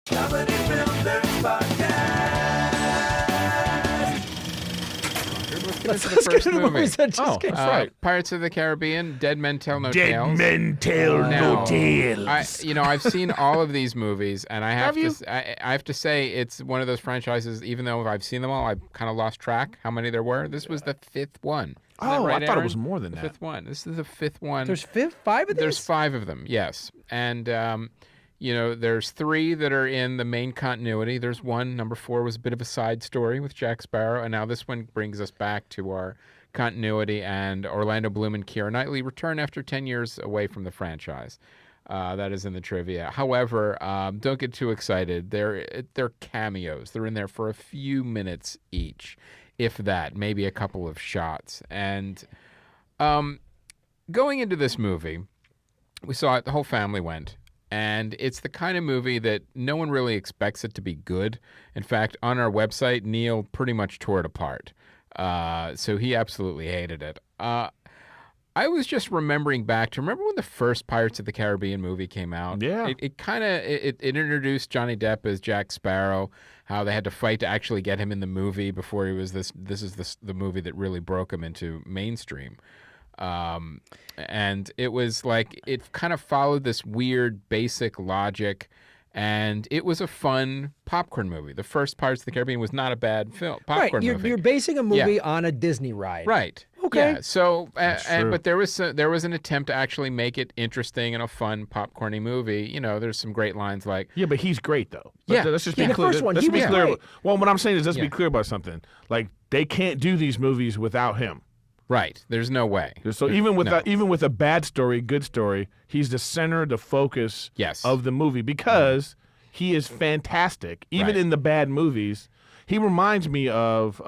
Comedy Film Nerds Podcast. Let's the first get into the movie. movies that just came. That's right. Pirates of the Caribbean, Dead Men Tell No Dead Tales. men tell Now, no tales. I've seen all of these movies, and I have, Have you? I have to say it's one of those franchises. Even though I've seen them all, I've kind of lost track how many there were. This was the fifth one. Isn't that right, I thought Aaron? it was more than The that. fifth one. This is the fifth one. There's five of these? There's 5 of them, yes. And, there's 3 that are in the main continuity. There's one, number 4, was a bit of a side story with Jack Sparrow. And now this one brings us back to our continuity. And Orlando Bloom and Keira Knightley return after 10 years away from the franchise. That is in the trivia. However, don't get too excited. They're cameos. They're in there for a few minutes each, if that, maybe a couple of shots. And going into this movie, we saw it, the whole family went. And it's the kind of movie that no one really expects it to be good. In fact, on our website, Neil pretty much tore it apart. So he absolutely hated it. I was just remembering back to remember when the first Pirates of the Caribbean movie came out? Yeah. It introduced Johnny Depp as Jack Sparrow, how they had to fight to actually get him in the movie before he was this is the movie that really broke him into mainstream. And it was like it kind of followed this weird basic logic, and it was a fun popcorn movie. The first Pirates of the Caribbean was not a bad popcorn movie. You're basing a movie on a Disney ride. Right. Okay. Yeah. So, true. but there was an attempt to actually make it interesting and a fun popcorny movie. There's some great lines like, Yeah, but he's great though. Yeah. Let's just be The clear. first one, Let's he be was clear. great. Well, what I'm saying is, let's Yeah. be clear about something. Like they can't do these movies without him. right, there's no way. So even with a bad story, good story, he's the center, the focus Yes. of the movie because he is fantastic. Even Right. in the bad movies, he reminds me of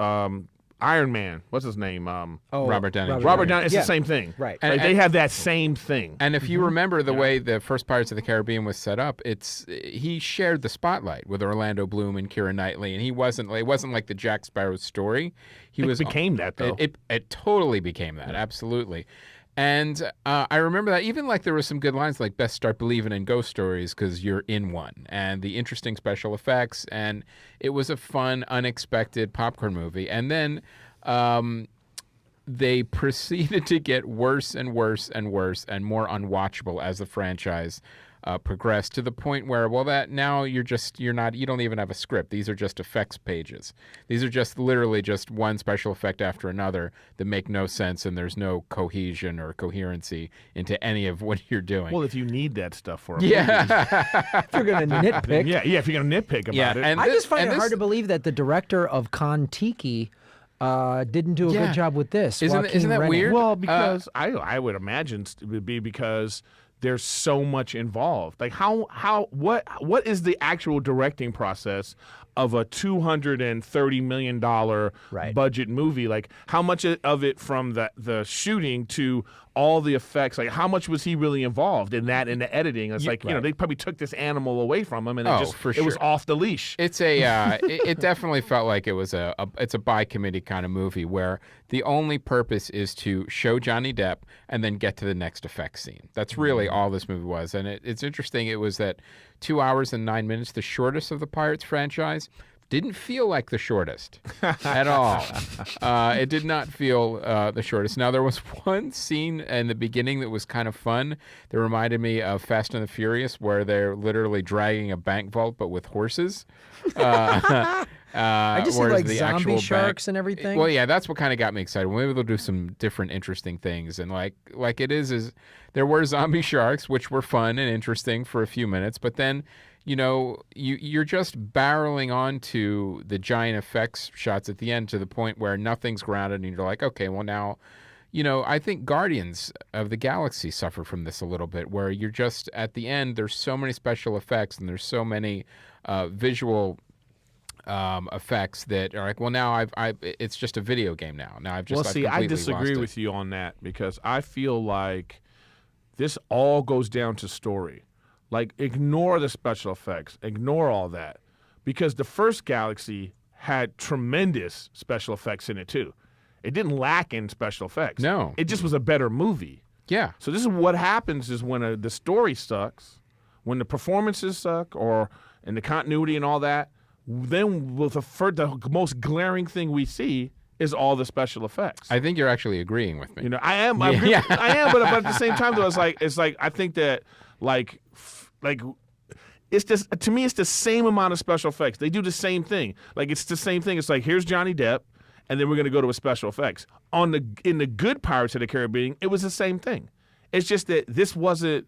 Iron Man. What's his name? Robert Downey Jr. Robert Downey. It's Yeah. the same thing. Right. Like, And- they have that same thing. And if you remember the way the first Pirates of the Caribbean was set up, he shared the spotlight with Orlando Bloom and Keira Knightley, and it wasn't like the Jack Sparrow story. It became that though. It totally became that, absolutely. And I remember that even like there were some good lines like best start believing in ghost stories because you're in one, and the interesting special effects, and it was a fun, unexpected popcorn movie. And then they proceeded to get worse and worse and worse and more unwatchable as the franchise progressed to the point where, you don't even have a script. These are just effects pages. These are just literally just one special effect after another that make no sense, and there's no cohesion or coherency into any of what you're doing. Well, if you need that stuff for a movie. If you're going to nitpick. Yeah, if you're going to nitpick about it. I just find it hard to believe that the director of Kon-Tiki didn't do a good job with this. Isn't that Joaquin weird? Rennie. Well, because I would imagine it would be because there's so much involved. Like what is the actual directing process of a $230 million budget movie? Like how much of it from the shooting to all the effects, like how much was he really involved in that, in the editing? It's they probably took this animal away from him and it was off the leash. It's it definitely felt like it was it's a by committee kind of movie where the only purpose is to show Johnny Depp and then get to the next effects scene. That's really all this movie was. And it's interesting. It was that 2 hours and 9 minutes, the shortest of the Pirates franchise. Didn't feel like the shortest at all. It did not feel the shortest. Now, there was one scene in the beginning that was kind of fun that reminded me of Fast and the Furious, where they're literally dragging a bank vault, but with horses. I just see like zombie sharks and everything. Well, yeah, that's what kind of got me excited. Maybe they'll do some different interesting things. And like it is there were zombie sharks, which were fun and interesting for a few minutes, but then you're just barreling onto the giant effects shots at the end to the point where nothing's grounded, and you're like, okay, well now, I think Guardians of the Galaxy suffer from this a little bit, where you're just at the end. There's so many special effects and there's so many visual effects that are like, well, now it's just a video game now. Now I've just I disagree with you on that because I feel like this all goes down to story. Like, ignore the special effects. Ignore all that. Because the first Galaxy had tremendous special effects in it, too. It didn't lack in special effects. No. It just was a better movie. Yeah. So this is what happens is when the story sucks, when the performances suck, or and the continuity and all that, then the most glaring thing we see is all the special effects. I think you're actually agreeing with me. You know, I am. I am. But at the same time, though, it's like I think that like it's just, to me, it's the same amount of special effects. They do the same thing. Like it's the same thing. It's like, here's Johnny Depp, and then we're gonna go to a special effects. In the good Pirates of the Caribbean, it was the same thing. It's just that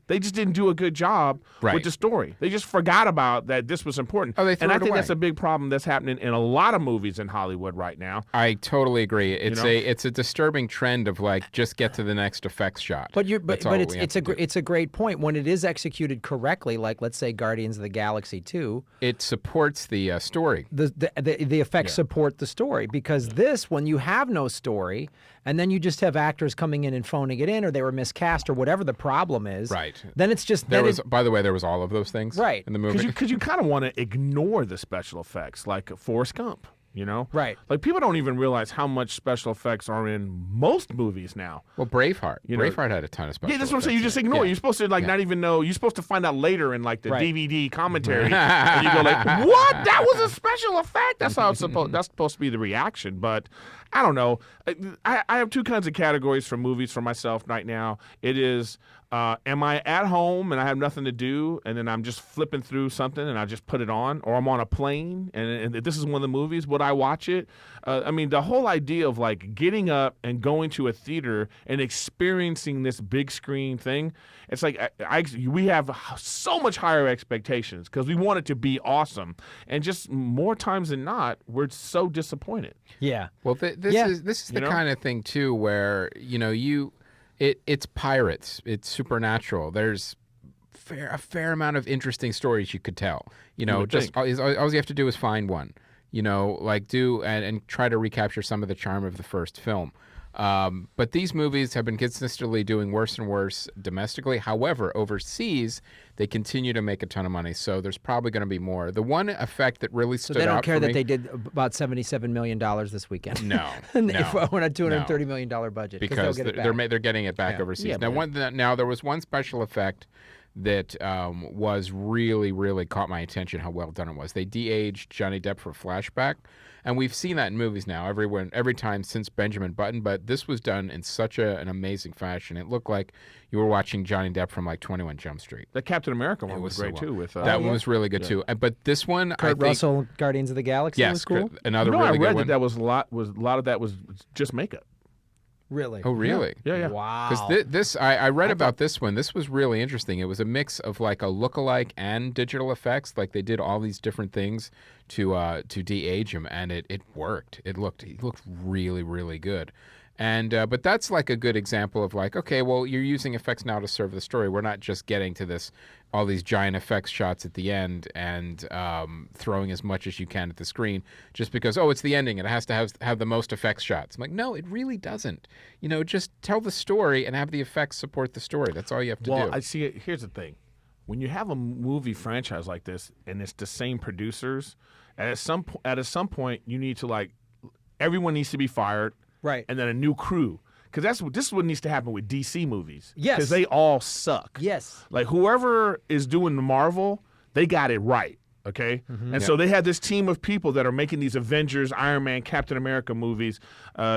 they just didn't do a good job with the story. They just forgot about that this was important. Oh, they threw and I it think away. that's a big problem that's happening in a lot of movies in Hollywood right now. I totally agree. It's a disturbing trend of like just get to the next effects shot. But it's a great point. When it is executed correctly, like let's say Guardians of the Galaxy 2, it supports the story. The effects support the story, because this, when you have no story and then you just have actors coming in and phoning it in, or they were miscast, or whatever the problem is, right? Then it's just by the way, there was all of those things in the movie. Because you kind of want to ignore the special effects, like Forrest Gump. You know, right? Like people don't even realize how much special effects are in most movies now. Well, Braveheart. Braveheart had a ton of special effects. Yeah, that's what I'm saying. You just ignore it. You're supposed to not even know. You're supposed to find out later in like the DVD commentary, and you go like, "What? That was a special effect." That's how it's supposed. That's supposed to be the reaction. But I don't know. I have two kinds of categories for movies for myself right now. It is, am I at home and I have nothing to do, and then I'm just flipping through something and I just put it on, or I'm on a plane and this is one of the movies. Would I watch it? I mean, the whole idea of like getting up and going to a theater and experiencing this big screen thing, it's like we have so much higher expectations because we want it to be awesome, and just more times than not, we're so disappointed. Yeah. Well, this is the kind of thing too where it's pirates, it's supernatural. There's a fair amount of interesting stories you could tell. Just all you have to do is find one. And try to recapture some of the charm of the first film. But these movies have been consistently doing worse and worse domestically. However, overseas, they continue to make a ton of money. So there's probably going to be more. The one effect that really stood out they don't care for that me, they did about $77 million this weekend. No. On a $230 million budget. Because they're getting it back overseas. Yeah, now, there was one special effect that was really, really caught my attention, how well done it was. They de-aged Johnny Depp for flashback, and we've seen that in movies now every time since Benjamin Button, but this was done in such an amazing fashion. It looked like you were watching Johnny Depp from like 21 Jump Street. The Captain America one was great too. That one was really good too. But this one, Kurt Russell, Guardians of the Galaxy was cool. Another really good one. That was a lot of that was just makeup. Really? Oh, really? Yeah. Wow. Because I read about this one. This was really interesting. It was a mix of like a lookalike and digital effects. Like they did all these different things to de-age him, and it worked. He looked really, really good. And but that's like a good example of like, okay, well, you're using effects now to serve the story. We're not just getting to all these giant effects shots at the end and throwing as much as you can at the screen just because, it's the ending and it has to have the most effects shots. I'm like, no, it really doesn't. Just tell the story and have the effects support the story. That's all you have to do. Well, I see it. Here's the thing. When you have a movie franchise like this and it's the same producers, at some point you need to everyone needs to be fired. Right. And then a new crew. Because this is what needs to happen with DC movies. Yes. Because they all suck. Yes. Like whoever is doing the Marvel, they got it right. Okay? Mm-hmm. And so they have this team of people that are making these Avengers, Iron Man, Captain America movies,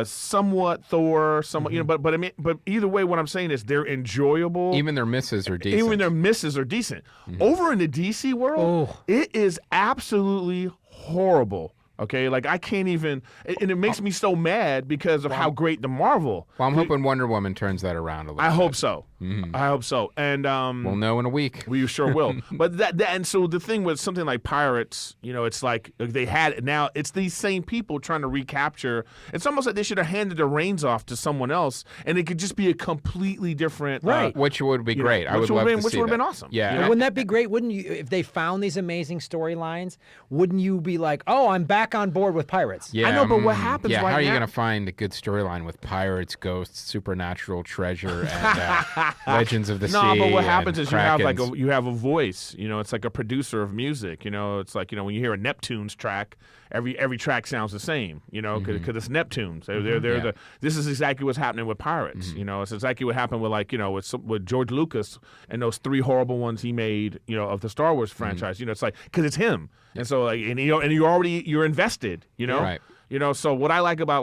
somewhat Thor, somewhat, but either way, what I'm saying is they're enjoyable. Even their misses are decent. Mm-hmm. Over in the DC world, it is absolutely horrible. Okay, like I can't even, and it makes me so mad because of how great the Marvel. Well, I'm hoping Wonder Woman turns that around a little bit. I hope so. Mm-hmm. I hope so. And we'll know in a week. We sure will. But and so the thing with something like Pirates, it's like they had it now. It's these same people trying to recapture. It's almost like they should have handed the reins off to someone else, and it could just be a completely different. Right. Which would be great. I would love to see that. Which would have been awesome. Yeah. Wouldn't that be great? Wouldn't you, if they found these amazing storylines, wouldn't you be like, oh, I'm back back on board with pirates. Yeah, I know, but what happens Yeah, right how are you now- going to find a good storyline with pirates, ghosts, supernatural treasure, and legends of the sea? No, but what and happens is you have krakens? you have a voice. You know, it's like a producer of music. You know, it's like when you hear a Neptunes track, every track sounds the same. You know, because it's Neptunes. They're this is exactly what's happening with pirates. You know, it's exactly what happened with with George Lucas and those 3 horrible ones he made. You know, of the Star Wars franchise. You know, it's like because it's him, and so you're invested. You know. Right. You know, so what I like about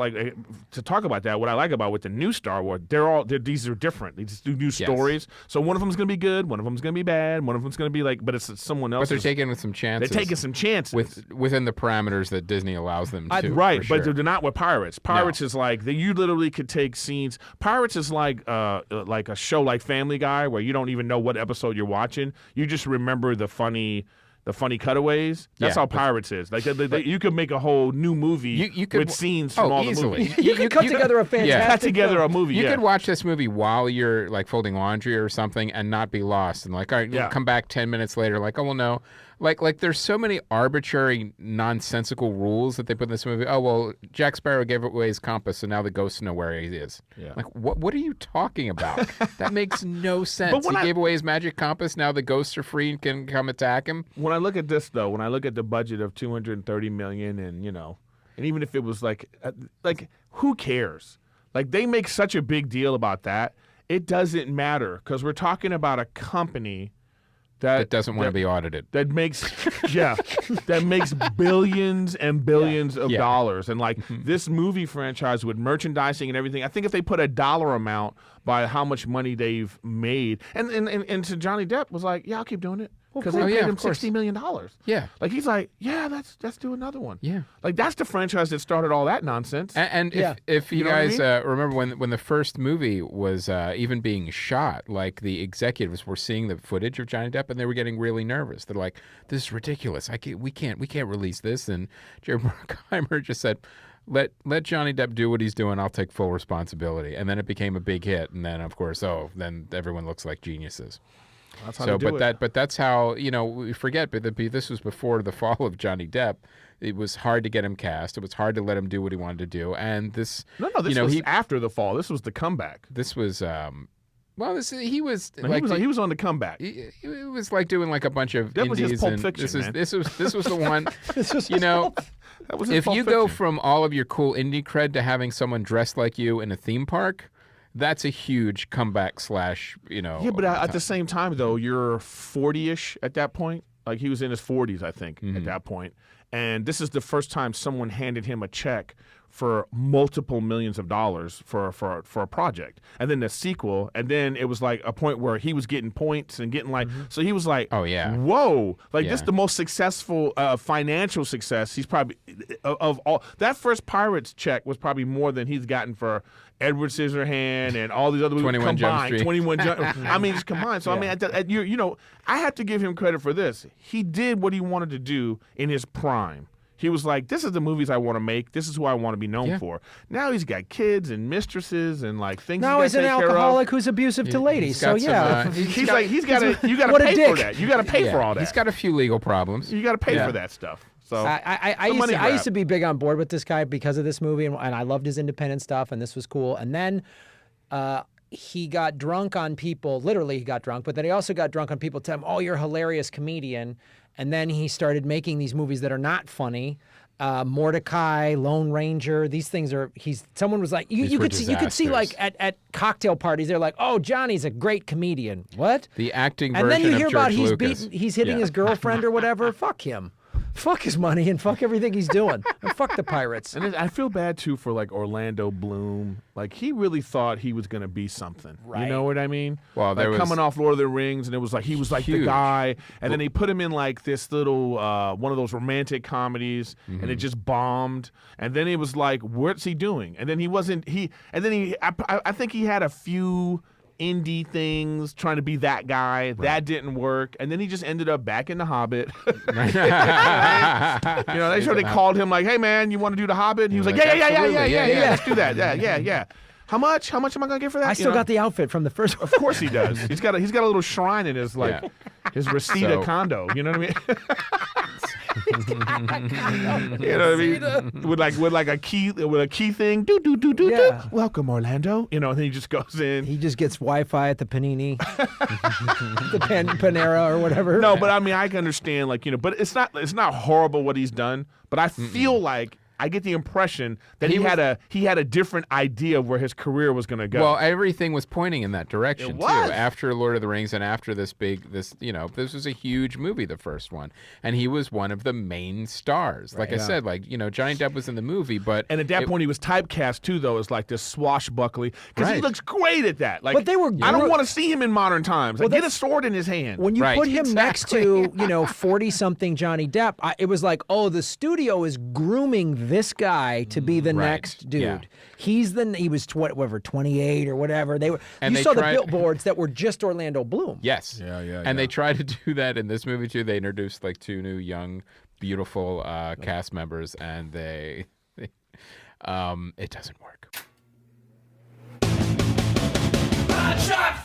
to talk about that, what I like about with the new Star Wars, these are different. These do new stories. So one of them's going to be good, one of them's going to be bad, one of them's going to be but it's someone else. But they're taking with some chances. They're taking some chances within the parameters that Disney allows them to. Right, for but sure. they're not with Pirates. Pirates is like you literally could take scenes. Pirates is like a show like Family Guy where you don't even know what episode you're watching. You just remember the funny cutaways. That's how Pirates is. Like you could make a whole new movie with scenes from all easily. the movies. You could cut together a fantastic Cut together film. a movie. You could watch this movie while you're like folding laundry or something and not be lost and all right, you'll come back 10 minutes later like, oh well no. Like there's so many arbitrary nonsensical rules that they put in this movie. Oh well, Jack Sparrow gave away his compass, so now the ghosts know where he is. Yeah. Like what are you talking about? That makes no sense. when He I- gave away his magic compass, now the ghosts are free and can come attack him. When I look at this though, when I look at the budget of $230 million, and and even if it was like who cares? Like they make such a big deal about that. It doesn't matter because we're talking about a company That doesn't want to be audited. that makes that makes billions and billions of dollars, and this movie franchise with merchandising and everything. I think if they put a dollar amount by how much money they've made, and to Johnny Depp was like, yeah, I'll keep doing it because they paid him $60 million. Yeah. Like he's like, yeah, let's do another one. Yeah. Like that's the franchise that started all that nonsense. And if you know what I guys mean? remember when the first movie was even being shot, like the executives were seeing the footage of Johnny Depp and they were getting really nervous. They're like, "This is ridiculous. We can't release this." And Jerry Bruckheimer just said, "Let Johnny Depp do what he's doing. I'll take full responsibility." And then it became a big hit. And then of course, then everyone looks like geniuses. That's how they do it. But that's how we forget. But this was before the fall of Johnny Depp. It was hard to get him cast. It was hard to let him do what he wanted to do. And this, No, this was after the fall. This was the comeback. This was he was No, like he was on the comeback. it was like doing like a bunch of That was his indies Pulp and Fiction, man. this was the one. This was That was his If Pulp you go Fiction. from all of your cool indie cred to having someone dressed like you in a theme park, that's a huge comeback / Yeah, but at the same time, though, you're 40-ish at that point. Like he was in his 40s, I think, at that point. And this is the first time someone handed him a check for multiple millions of dollars for a project. And then the sequel, and then it was like a point where he was getting points and getting so he was like, Oh, yeah. whoa, like this Yeah. is the most successful financial success he's probably of all. That first Pirates check was probably more than he's gotten for Edward Scissorhand and all these other movies 21 Jump combined. Street. 21 Jump. I mean, just combined. So I mean, I have to give him credit for this. He did what he wanted to do in his prime. He was like, this is the movies I want to make. This is who I want to be known for. Now he's got kids and mistresses and things. Now he's he's an got to take care of. alcoholic who's abusive to ladies. he's So got some, yeah, He's like, you got to What a pay for dick. that. You got to pay for all that. He's got a few legal problems. You got to pay Yeah. for that stuff. So I the money used grab. to be big on board with this guy because of this movie, and I loved his independent stuff, and this was cool. And then he got drunk on people. Literally, he got drunk, but then he also got drunk on people telling him, "Oh, you're a hilarious comedian." And then he started making these movies that are not funny. Mordecai, Lone Ranger, these things are. Someone was like, you were could see like disasters. at cocktail parties, they're like, "Oh, Johnny's a great comedian." What? The acting And then version you hear of about George Lucas. he's hitting Yeah. his girlfriend or whatever. Fuck him. Fuck his money and fuck everything he's doing. And fuck the Pirates. And I feel bad too for Orlando Bloom. Like he really thought he was gonna be something. You Right. know what I mean? Well, there was coming off Lord of the Rings, and it was like he was like the huge. guy, and then they put him in like this little one of those romantic comedies, and it just bombed. And then it was like, what's he doing? And then he wasn't I think he had a few indie things trying to be that guy. That didn't work, and then he just ended up back in The Hobbit. They called him like, "Hey man, you want to do The Hobbit?" And he was like, Like, "Yeah, absolutely. let's do that. Yeah. How much? How much am I gonna get for that?" I still got the outfit from the first one. Of course he does. He's got a little shrine in his his Reseda So- condo. You know what I mean? You know what I mean? With like a key thing. Do. Yeah. Welcome, Orlando. You know, and then he just goes in. He just gets Wi-Fi at the Panini, the Panera or whatever. No, but I mean, I can understand, like, you know, but it's not horrible what he's done. But I feel like I get the impression that he had a different idea of where his career was going to go. Well, everything was pointing in that direction It too. was. After Lord of the Rings and after this was a huge movie, the first one, and he was one of the main stars. Like I said, like, you know, Johnny Depp was in the movie, but and at that point he was typecast too, though, as like this swashbuckly, because he looks great at that. Like, But they were. I don't want to see him in modern times. Like, Well, get a sword in his hand. When you Right, put him next exactly. to, you know, 40-something Johnny Depp, it was like, oh, the studio is grooming this guy to be the Right, next dude. yeah. He was 28 or whatever. They were. And you they saw tried- the billboards that were just Orlando Bloom. yes, Yeah. and they tried to do that in this movie too. They introduced like 2 new young, beautiful cast members, and it doesn't work. Shot